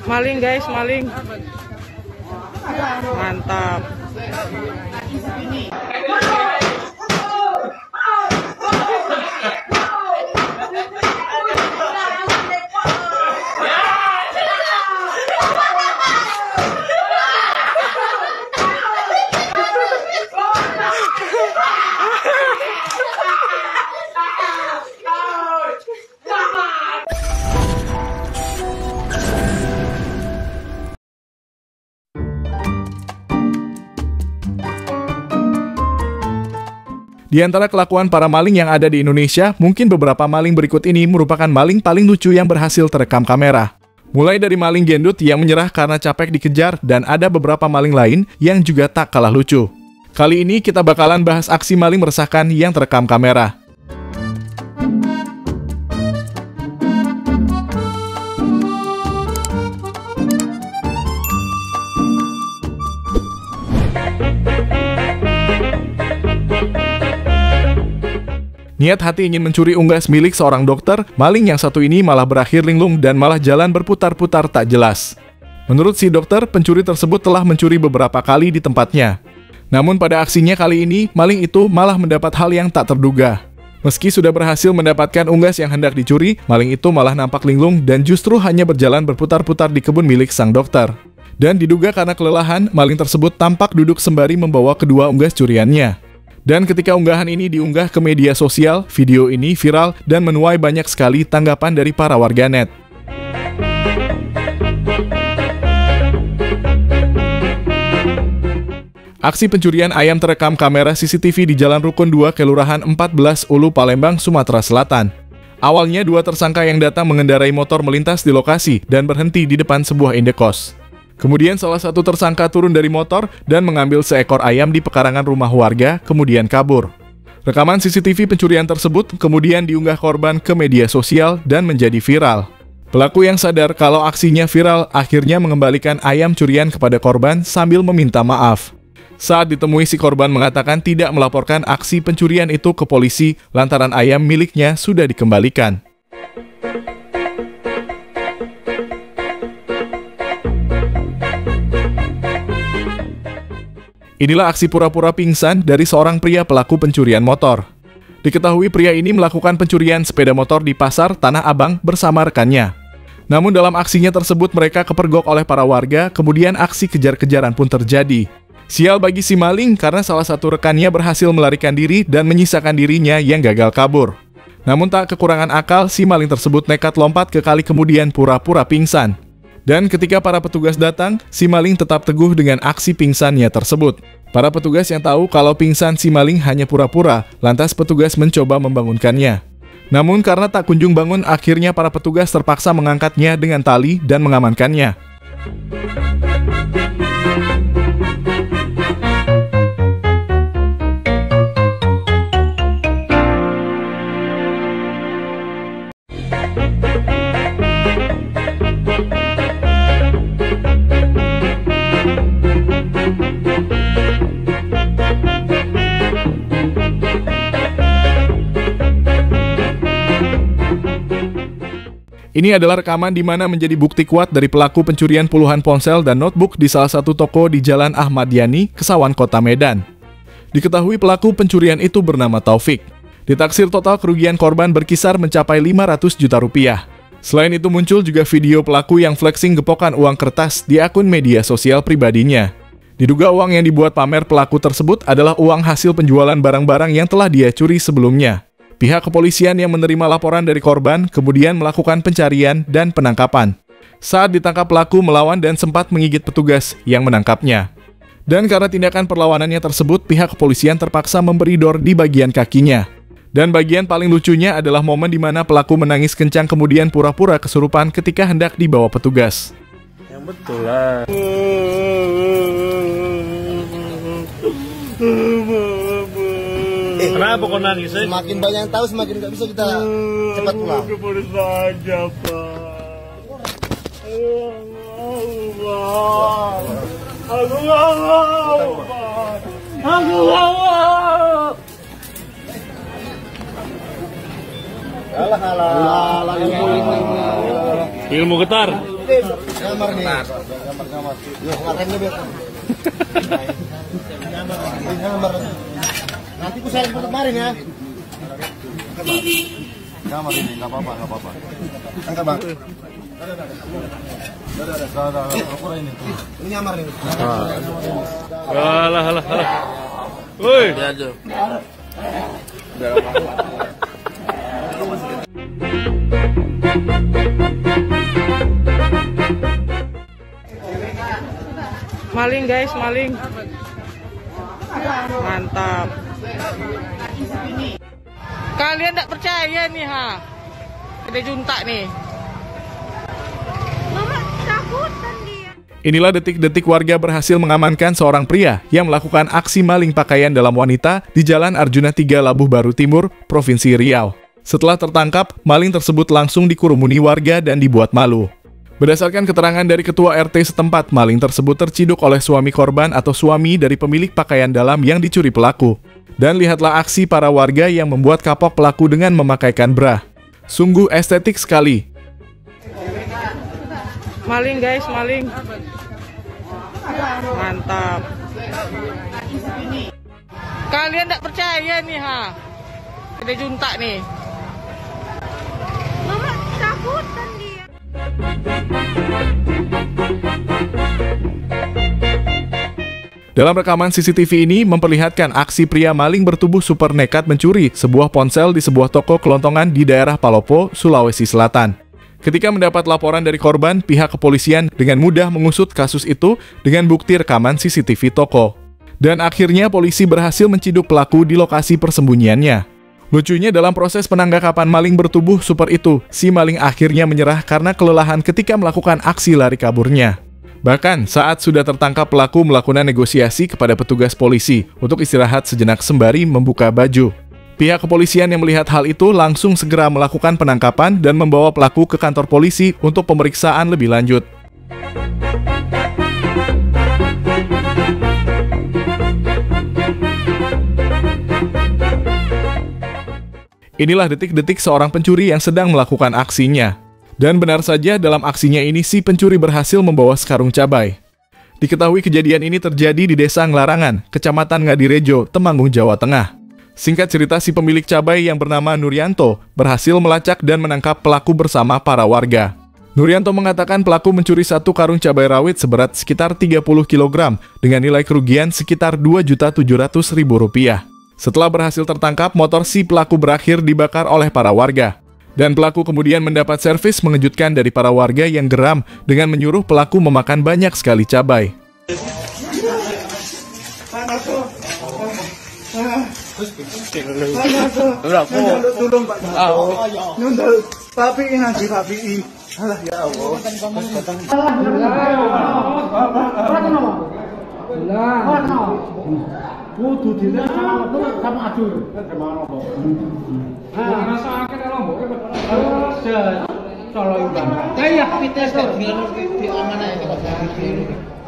Maling guys, maling. Mantap. Di antara kelakuan para maling yang ada di Indonesia, mungkin beberapa maling berikut ini merupakan maling paling lucu yang berhasil terekam kamera. Mulai dari maling gendut yang menyerah karena capek dikejar, dan ada beberapa maling lain yang juga tak kalah lucu. Kali ini kita bakalan bahas aksi maling meresahkan yang terekam kamera. Niat hati ingin mencuri unggas milik seorang dokter, maling yang satu ini malah berakhir linglung dan malah jalan berputar-putar tak jelas. Menurut si dokter, pencuri tersebut telah mencuri beberapa kali di tempatnya. Namun pada aksinya kali ini, maling itu malah mendapat hal yang tak terduga. Meski sudah berhasil mendapatkan unggas yang hendak dicuri, maling itu malah nampak linglung dan justru hanya berjalan berputar-putar di kebun milik sang dokter. Dan diduga karena kelelahan, maling tersebut tampak duduk sembari membawa kedua unggas curiannya. Dan ketika unggahan ini diunggah ke media sosial, video ini viral dan menuai banyak sekali tanggapan dari para warganet. Aksi pencurian ayam terekam kamera CCTV di Jalan Rukun 2, Kelurahan 14, Ulu, Palembang, Sumatera Selatan. Awalnya dua tersangka yang datang mengendarai motor melintas di lokasi dan berhenti di depan sebuah indekos. Kemudian salah satu tersangka turun dari motor dan mengambil seekor ayam di pekarangan rumah warga, kemudian kabur. Rekaman CCTV pencurian tersebut kemudian diunggah korban ke media sosial dan menjadi viral. Pelaku yang sadar kalau aksinya viral akhirnya mengembalikan ayam curian kepada korban sambil meminta maaf. Saat ditemui, si korban mengatakan tidak melaporkan aksi pencurian itu ke polisi lantaran ayam miliknya sudah dikembalikan. Inilah aksi pura-pura pingsan dari seorang pria pelaku pencurian motor. Diketahui pria ini melakukan pencurian sepeda motor di pasar Tanah Abang bersama rekannya. Namun dalam aksinya tersebut mereka kepergok oleh para warga, kemudian aksi kejar-kejaran pun terjadi. Sial bagi si maling karena salah satu rekannya berhasil melarikan diri dan menyisakan dirinya yang gagal kabur. Namun tak kekurangan akal, si maling tersebut nekat lompat ke kali kemudian pura-pura pingsan. Dan ketika para petugas datang, si maling tetap teguh dengan aksi pingsannya tersebut. Para petugas yang tahu kalau pingsan si maling hanya pura-pura, lantas petugas mencoba membangunkannya. Namun karena tak kunjung bangun, akhirnya para petugas terpaksa mengangkatnya dengan tali dan mengamankannya. Ini adalah rekaman di mana menjadi bukti kuat dari pelaku pencurian puluhan ponsel dan notebook di salah satu toko di Jalan Ahmad Yani, Kesawan, Kota Medan. Diketahui pelaku pencurian itu bernama Taufik. Ditaksir total kerugian korban berkisar mencapai 500 juta rupiah. Selain itu muncul juga video pelaku yang flexing gepokan uang kertas di akun media sosial pribadinya. Diduga uang yang dibuat pamer pelaku tersebut adalah uang hasil penjualan barang-barang yang telah dia curi sebelumnya. Pihak kepolisian yang menerima laporan dari korban kemudian melakukan pencarian dan penangkapan. Saat ditangkap, pelaku melawan dan sempat menggigit petugas yang menangkapnya. Dan karena tindakan perlawanannya tersebut, pihak kepolisian terpaksa memberi dor di bagian kakinya. Dan bagian paling lucunya adalah momen di mana pelaku menangis kencang kemudian pura-pura kesurupan ketika hendak dibawa petugas. Yang betul lah. Kenapa kau nangis? Semakin banyak yang tahu, semakin nggak bisa kita cepat pulang. Kepala saja, Pak. Aku nggak mau, Pak. Aku nggak mau. Alah, alah, alah. Ilmu getar. Gambar nih. Gambar. Yo, remnya biar. Gambar. Nanti ku saling kemarin ya. Gambar ini enggak apa-apa. Angkat, Bang. Udah. Ini nyamar nih. Alah. Woi. Maling guys, maling. Mantap. Kalian tidak percaya nih ha? Ada junta nih. Mama takutan dia. Inilah detik-detik warga berhasil mengamankan seorang pria yang melakukan aksi maling pakaian dalam wanita di Jalan Arjuna 3 Labuh Baru Timur, Provinsi Riau. Setelah tertangkap, maling tersebut langsung dikerumuni warga dan dibuat malu. Berdasarkan keterangan dari Ketua RT setempat, maling tersebut terciduk oleh suami korban atau suami dari pemilik pakaian dalam yang dicuri pelaku. Dan lihatlah aksi para warga yang membuat kapok pelaku dengan memakaikan bra. Sungguh estetik sekali. Maling guys, maling. Mantap. Kalian tidak percaya nih ha? Ada junta nih. Mama takutan dia. Dalam rekaman CCTV ini memperlihatkan aksi pria maling bertubuh super nekat mencuri sebuah ponsel di sebuah toko kelontongan di daerah Palopo, Sulawesi Selatan. Ketika mendapat laporan dari korban, pihak kepolisian dengan mudah mengusut kasus itu dengan bukti rekaman CCTV toko. Dan akhirnya polisi berhasil menciduk pelaku di lokasi persembunyiannya. Lucunya dalam proses penangkapan maling bertubuh super itu, si maling akhirnya menyerah karena kelelahan ketika melakukan aksi lari kaburnya. Bahkan saat sudah tertangkap, pelaku melakukan negosiasi kepada petugas polisi untuk istirahat sejenak sembari membuka baju. Pihak kepolisian yang melihat hal itu langsung segera melakukan penangkapan dan membawa pelaku ke kantor polisi untuk pemeriksaan lebih lanjut. Inilah detik-detik seorang pencuri yang sedang melakukan aksinya. Dan benar saja dalam aksinya ini si pencuri berhasil membawa sekarung cabai. Diketahui kejadian ini terjadi di Desa Nglarangan, Kecamatan Ngadirejo, Temanggung, Jawa Tengah. Singkat cerita, si pemilik cabai yang bernama Nuryanto berhasil melacak dan menangkap pelaku bersama para warga. Nuryanto mengatakan pelaku mencuri satu karung cabai rawit seberat sekitar 30 kg dengan nilai kerugian sekitar Rp2.700.000. Setelah berhasil tertangkap, motor si pelaku berakhir dibakar oleh para warga. Dan pelaku kemudian mendapat servis mengejutkan dari para warga yang geram dengan menyuruh pelaku memakan banyak sekali cabai.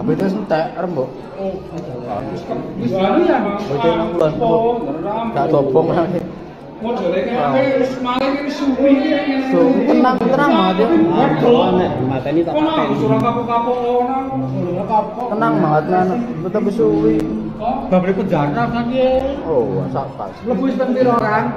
Abetes entek rembuk. Tak dobong ae. Tenang aja. Mateni tak tenang banget nana, betul suwi. Babri penjara kan dia. Oh, sak pas. Lebih piro kan?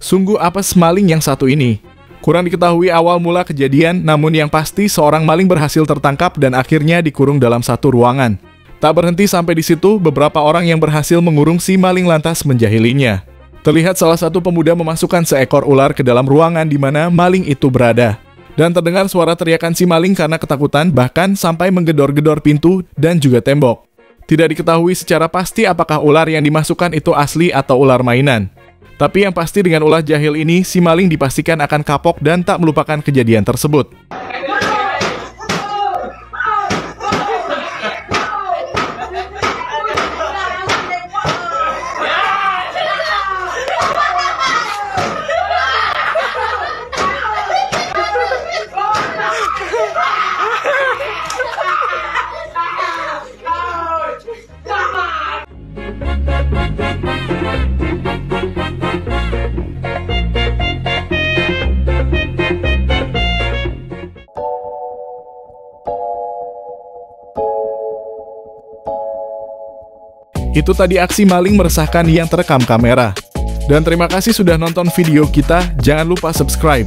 Sungguh apes maling yang satu ini. Kurang diketahui awal mula kejadian, namun yang pasti seorang maling berhasil tertangkap dan akhirnya dikurung dalam satu ruangan. Tak berhenti sampai di situ, beberapa orang yang berhasil mengurung si maling lantas menjahilinya. Terlihat salah satu pemuda memasukkan seekor ular ke dalam ruangan di mana maling itu berada. Dan terdengar suara teriakan si maling karena ketakutan, bahkan sampai menggedor-gedor pintu dan juga tembok. Tidak diketahui secara pasti apakah ular yang dimasukkan itu asli atau ular mainan. Tapi yang pasti dengan ulah jahil ini, si maling dipastikan akan kapok dan tak melupakan kejadian tersebut. Itu tadi aksi maling meresahkan yang terekam kamera. Dan terima kasih sudah nonton video kita, jangan lupa subscribe.